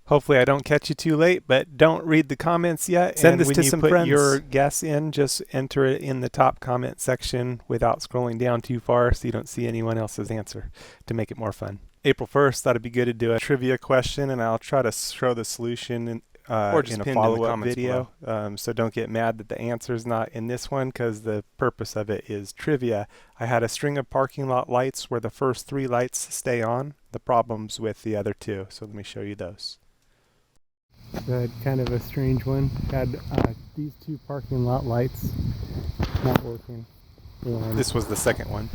Hopefully I don't catch you too late, but don't read the comments yet. Send And this when to you some put friends. your guess in, just enter it in the top comment section without scrolling down too far so you don't see anyone else's answer to make it more fun. April 1st, thought it'd be good to do a trivia question, and I'll try to show the solution Or just in a pinned in the follow-up comments video. So don't get mad that the answer is not in this one because the purpose of it is trivia. I had a string of parking lot lights where the first 3 lights stay on. The problem's with the other 2, so let me show you those. Kind of a strange one. Had these 2 parking lot lights not working. And This was the second one.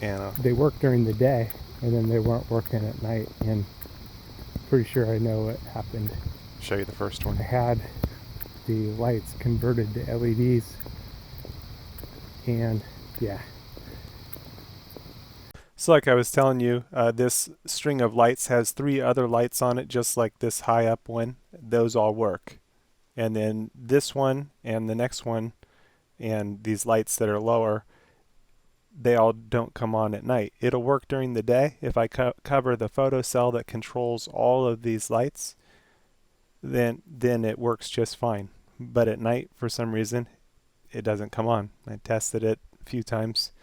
And they worked during the day, and then they weren't working at night. And pretty sure I know what happened. Show you the first one. I had the lights converted to LEDs, and yeah. So like I was telling you, this string of lights has 3 other lights on it, just like this high up one. Those all work. And then this one and the next one and these lights that are lower, they all don't come on at night. It'll work during the day. If I cover the photocell that controls all of these lights, then it works just fine. But at night, for some reason, it doesn't come on. I tested it a few times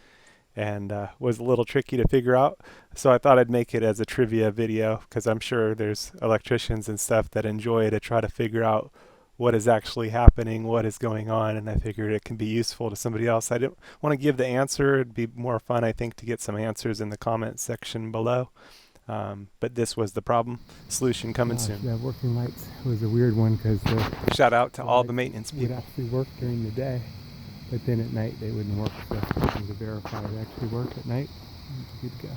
and was a little tricky to figure out. So I thought I'd make it as a trivia video because I'm sure there's electricians and stuff that enjoy to try to figure out what is actually happening, what is going on, and I figured it can be useful to somebody else. I didn't want to give the answer. It'd be more fun, I think, to get some answers in the comment section below. But this was the problem. Solution coming soon. The working lights was a weird one because Shout out to all the maintenance would people. actually work during the day, but then at night they wouldn't work. So I wanted to verify it actually worked at night. Good to go.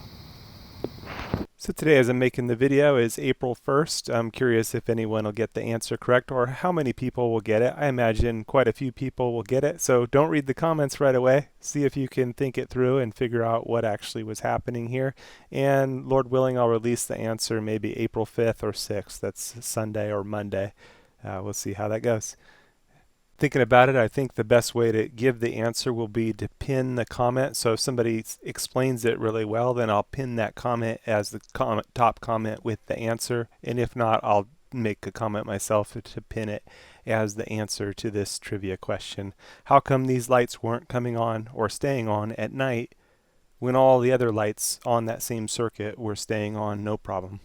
So today, as I'm making the video, is April 1st. I'm curious if anyone will get the answer correct or how many people will get it. I imagine quite a few people will get it. So don't read the comments right away. See if you can think it through and figure out what actually was happening here. And Lord willing, I'll release the answer maybe April 5th or 6th. That's Sunday or Monday. We'll see how that goes. Thinking about it, I think the best way to give the answer will be to pin the comment. So if somebody explains it really well, then I'll pin that comment as the top comment with the answer. And if not, I'll make a comment myself to pin it as the answer to this trivia question. How come these lights weren't coming on or staying on at night when all the other lights on that same circuit were staying on no problem?